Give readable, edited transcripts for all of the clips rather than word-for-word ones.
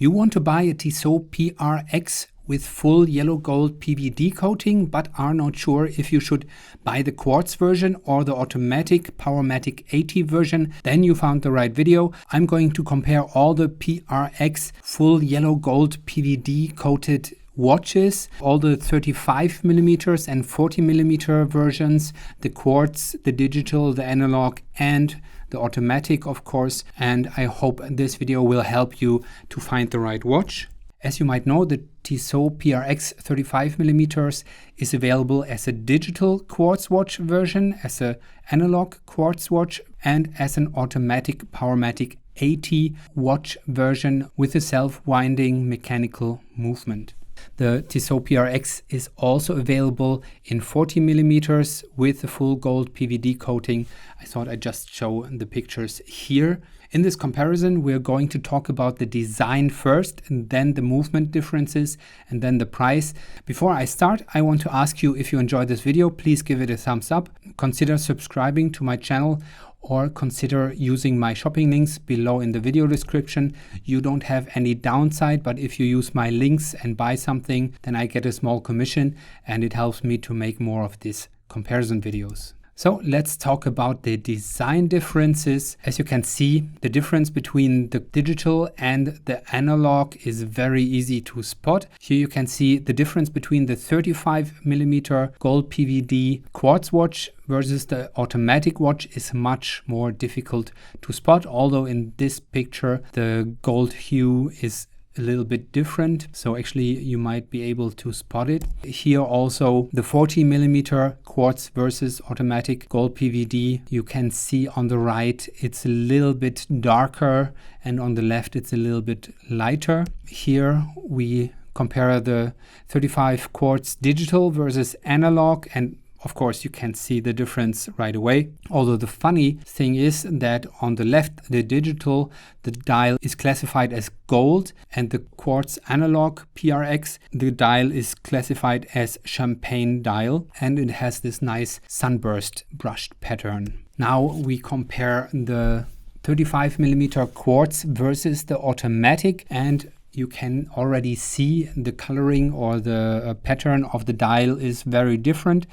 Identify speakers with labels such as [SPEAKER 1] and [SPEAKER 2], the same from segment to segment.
[SPEAKER 1] You want to buy a Tissot PRX with full yellow gold PVD coating, but are not sure if you should buy the Quartz version or the Automatic Powermatic 80 version, then you found the right video. I'm going to compare all the PRX full yellow gold PVD coated watches, all the 35mm and 40mm versions, the Quartz, the digital, the analog, and the automatic, of course. And I hope this video will help you to find the right watch. As you might know, the Tissot PRX 35mm is available as a digital quartz watch version, as an analog quartz watch, and as an Automatic Powermatic 80 watch version with a self-winding mechanical movement. The Tissot PRX is also available in 40mm with the full gold PVD coating. I thought I'd just show the pictures here. In this comparison, we're going to talk about the design first, and then the movement differences, and then the price. Before I start, I want to ask you, if you enjoyed this video, please give it a thumbs up. Consider subscribing to my channel, or consider using my shopping links below in the video description. You don't have any downside, but if you use my links and buy something, then I get a small commission, and it helps me to make more of these comparison videos. So let's talk about the design differences. As you can see, the difference between the digital and the analog is very easy to spot. Here you can see the difference between the 35mm gold PVD quartz watch versus the automatic watch is much more difficult to spot, although in this picture the gold hue is a little bit different, so actually you might be able to spot it. Here also the 40mm quartz versus automatic gold PVD, you can see on the right it's a little bit darker, and on the left it's a little bit lighter. Here we compare the 35 quartz digital versus analog, and of course, you can see the difference right away. Although the funny thing is that on the left, the digital, the dial is classified as gold, and the Quartz analog PRX, the dial is classified as champagne dial, and it has this nice sunburst brushed pattern. Now we compare the 35mm quartz versus the automatic, and you can already see the coloring or the pattern of the dial is very different.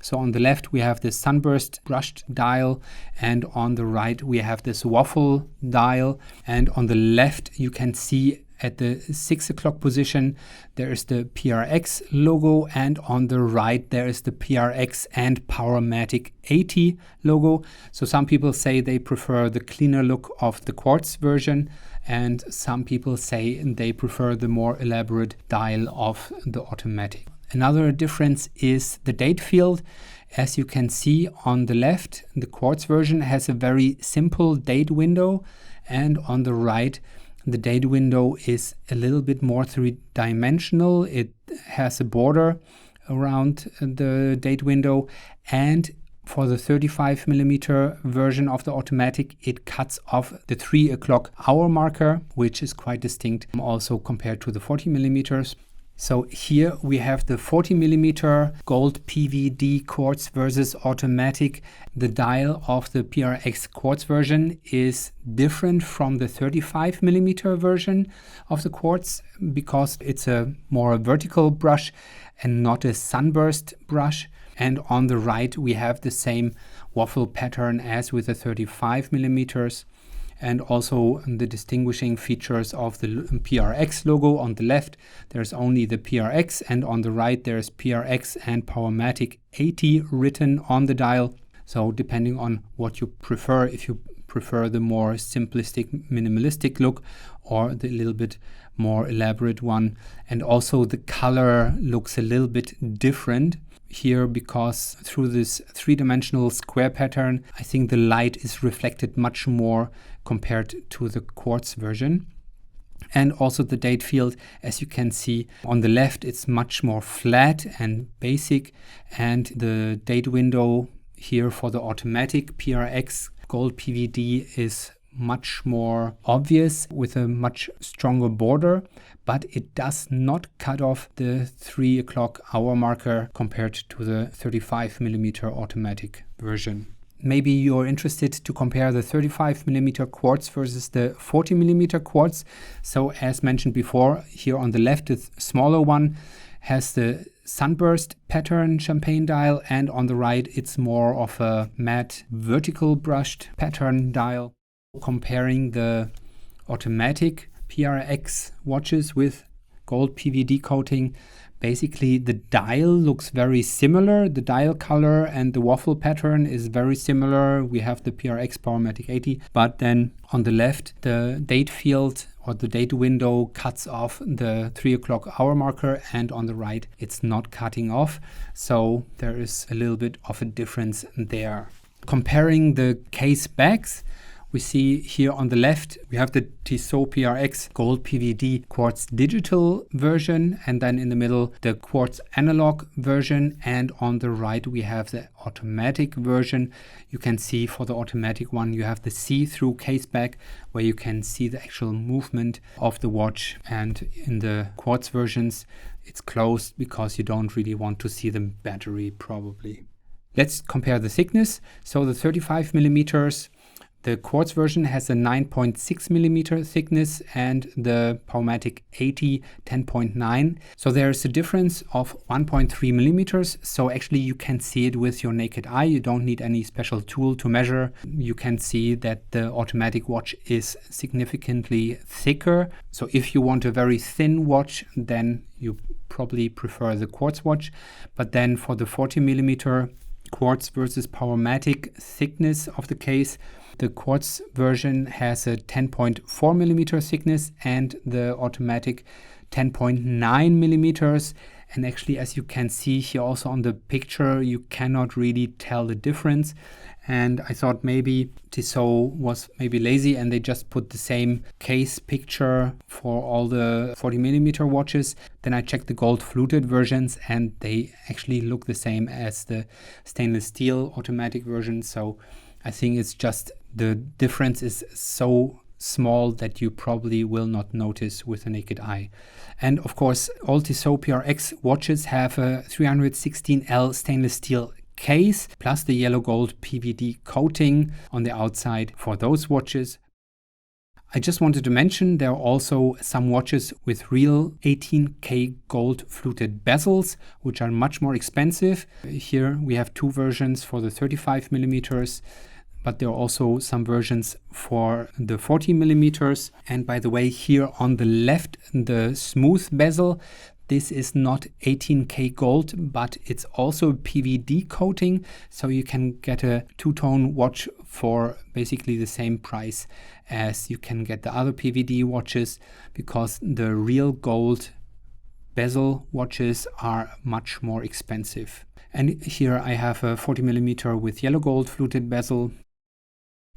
[SPEAKER 1] So on the left we have this sunburst brushed dial, and on the right we have this waffle dial, and on the left you can see at the 6 o'clock position there is the PRX logo, and on the right there is the PRX and Powermatic 80 logo. So some people say they prefer the cleaner look of the quartz version, and some people say they prefer the more elaborate dial of the automatic. Another difference is the date field. As you can see on the left, the quartz version has a very simple date window, and on the right the date window is a little bit more three-dimensional. It has a border around the date window, and for the 35mm version of the automatic, it cuts off the 3 o'clock hour marker, which is quite distinct also compared to the 40mm. So here we have the 40mm gold PVD quartz versus automatic. The dial of the PRX quartz version is different from the 35mm version of the quartz because it's a more vertical brush and not a sunburst brush. And on the right we have the same waffle pattern as with the 35mm. And also the distinguishing features of the PRX logo. On the left there's only the PRX, and on the right there's PRX and Powermatic 80 written on the dial. So depending on what you prefer, if you prefer the more simplistic minimalistic look or the little bit more elaborate one. And also the color looks a little bit different here because through this three-dimensional square pattern, I think the light is reflected much more compared to the quartz version. And also the date field, as you can see on the left, it's much more flat and basic, and the date window here for the automatic PRX gold PVD is much more obvious with a much stronger border, but it does not cut off the 3 o'clock hour marker compared to the 35mm automatic version. maybe you're interested to compare the 35mm quartz versus the 40mm quartz. So as mentioned before, here on the left, the smaller one has the sunburst pattern champagne dial, and on the right it's more of a matte vertical brushed pattern dial. Comparing the Automatic PRX watches with gold PVD coating, basically the dial looks very similar. The dial color and the waffle pattern is very similar. We have the PRX Powermatic 80, but then on the left the date field or the date window cuts off the 3 o'clock hour marker, and on the right it's not cutting off. So there is a little bit of a difference there. Comparing the case backs, we see here on the left, we have the Tissot PRX Gold PVD Quartz Digital version, and then in the middle, the Quartz Analog version, and on the right, we have the Automatic version. You can see for the Automatic one, you have the see-through case back, where you can see the actual movement of the watch, and in the Quartz versions, it's closed because you don't really want to see the battery, probably. Let's compare the thickness. So the 35mm, the quartz version has a 9.6mm thickness, and the Powermatic 80 10.9. So there's a difference of 1.3mm. So actually you can see it with your naked eye. You don't need any special tool to measure. You can see that the Automatic watch is significantly thicker. So if you want a very thin watch, then you probably prefer the quartz watch. But then for the 40mm quartz versus Powermatic thickness of the case, the quartz version has a 10.4mm thickness and the Automatic 10.9mm. And actually, as you can see here also on the picture, you cannot really tell the difference. And I thought maybe Tissot was maybe lazy and they just put the same case picture for all the 40mm watches. Then I checked the gold fluted versions and they actually look the same as the stainless steel Automatic version. So I think it's just the difference is so small that you probably will not notice with the naked eye. And of course, all Tissot PRX watches have a 316L stainless steel case, plus the yellow gold PVD coating on the outside for those watches. I just wanted to mention there are also some watches with real 18K gold fluted bezels, which are much more expensive. Here we have two versions for the 35mm, but there are also some versions for the 40mm. And by the way, here on the left, the smooth bezel, this is not 18K gold, but it's also PVD coating. So you can get a two-tone watch for basically the same price as you can get the other PVD watches, because the real gold bezel watches are much more expensive. And here I have a 40mm with yellow gold fluted bezel.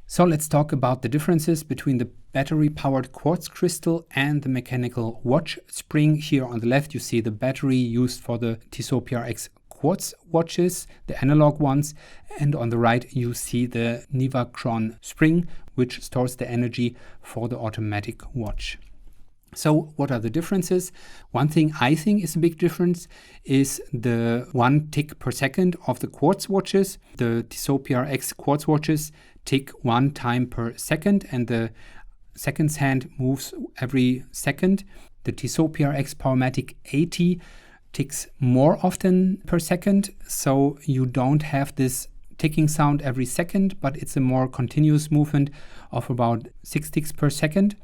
[SPEAKER 1] So let's talk about the differences between the battery-powered quartz crystal and the mechanical watch spring. Here on the left, you see the battery used for the Tissot PRX Quartz watches, the analog ones, and on the right, you see the Nivachron spring, which stores the energy for the Automatic watch. So what are the differences? One thing I think is a big difference is the 1 tick per second of the quartz watches. The Tissot PRX quartz watches tick 1 time per second, and the seconds hand moves every second. The Tissot PRX Powermatic 80 ticks more often per second, so you don't have this ticking sound every second, but it's a more continuous movement of about 6 ticks per second.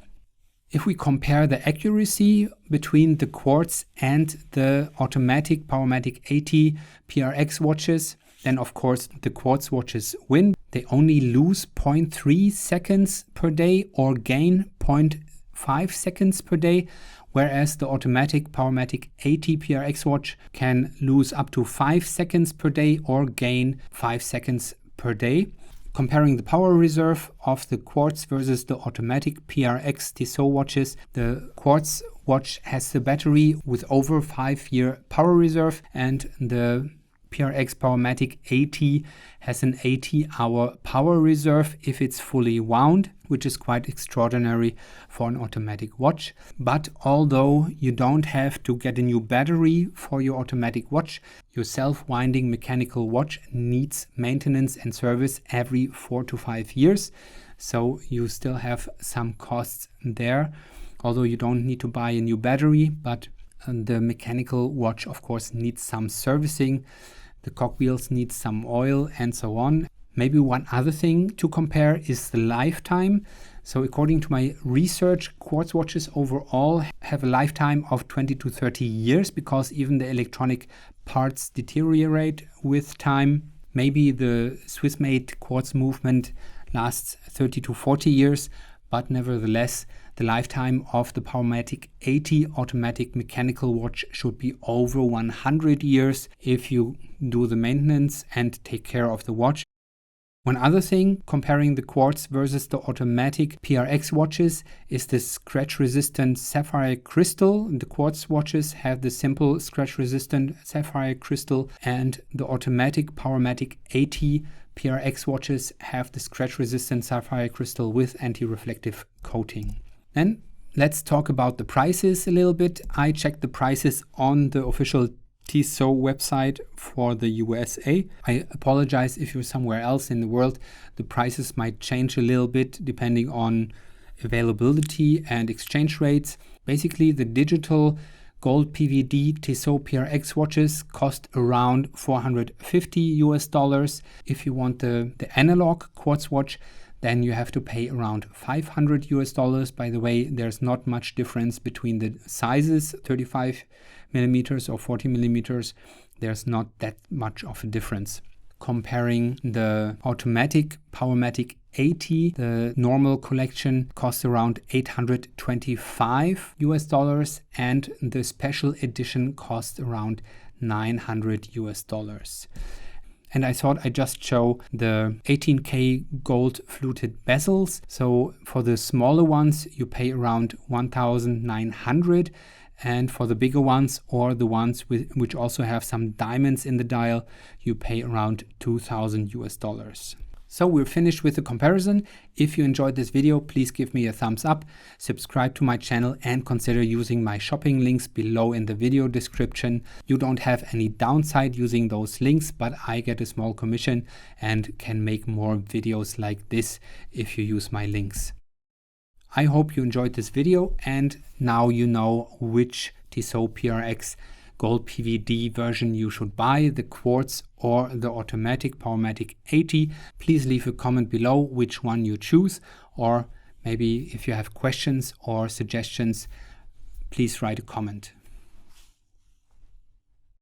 [SPEAKER 1] If we compare the accuracy between the quartz and the Automatic Powermatic 80 PRX watches, then of course the quartz watches win. They only lose 0.3 seconds per day or gain 0.5 seconds per day, whereas the Automatic Powermatic 80 PRX watch can lose up to 5 seconds per day or gain 5 seconds per day. Comparing the power reserve of the quartz versus the Automatic PRX Tissot watches, the quartz watch has the battery with over 5-year power reserve, and the PRX Powermatic 80 has an 80-hour power reserve if it's fully wound, which is quite extraordinary for an automatic watch. But although you don't have to get a new battery for your automatic watch, Your self-winding mechanical watch needs maintenance and service every 4 to 5 years. So you still have some costs there, although you don't need to buy a new battery, but the mechanical watch of course needs some servicing. The cogwheels need some oil and so on. Maybe one other thing to compare is the lifetime. So according to my research, quartz watches overall have a lifetime of 20 to 30 years because even the electronic parts deteriorate with time. Maybe the Swiss-made quartz movement lasts 30 to 40 years, but nevertheless, the lifetime of the Powermatic 80 automatic mechanical watch should be over 100 years if you do the maintenance and take care of the watch. One other thing, comparing the quartz versus the automatic PRX watches, is the scratch-resistant sapphire crystal. The quartz watches have the simple scratch-resistant sapphire crystal, and the automatic Powermatic 80 PRX watches have the scratch-resistant sapphire crystal with anti-reflective coating. Then let's talk about the prices a little bit. I checked the prices on the official Tissot website for the USA. I apologize if you're somewhere else in the world. The prices might change a little bit depending on availability and exchange rates. Basically, the digital gold PVD Tissot PRX watches cost around $450. If you want the analog quartz watch, then you have to pay around $500. By the way, there's not much difference between the sizes, 35 millimeters or 40 millimeters. There's not that much of a difference. Comparing the automatic Powermatic 80, the normal collection costs around $825, and the special edition costs around $900. And I thought I'd just show the 18K gold fluted bezels. So for the smaller ones, you pay around $1,900. And for the bigger ones, or the ones which also have some diamonds in the dial, you pay around $2,000. So we're finished with the comparison. If you enjoyed this video, please give me a thumbs up, subscribe to my channel, and consider using my shopping links below in the video description. You don't have any downside using those links, but I get a small commission and can make more videos like this if you use my links. I hope you enjoyed this video, and now you know which Tissot PRX gold PVD version you should buy, the quartz or the automatic Powermatic 80. Please leave a comment below which one you choose, or maybe if you have questions or suggestions, please write a comment.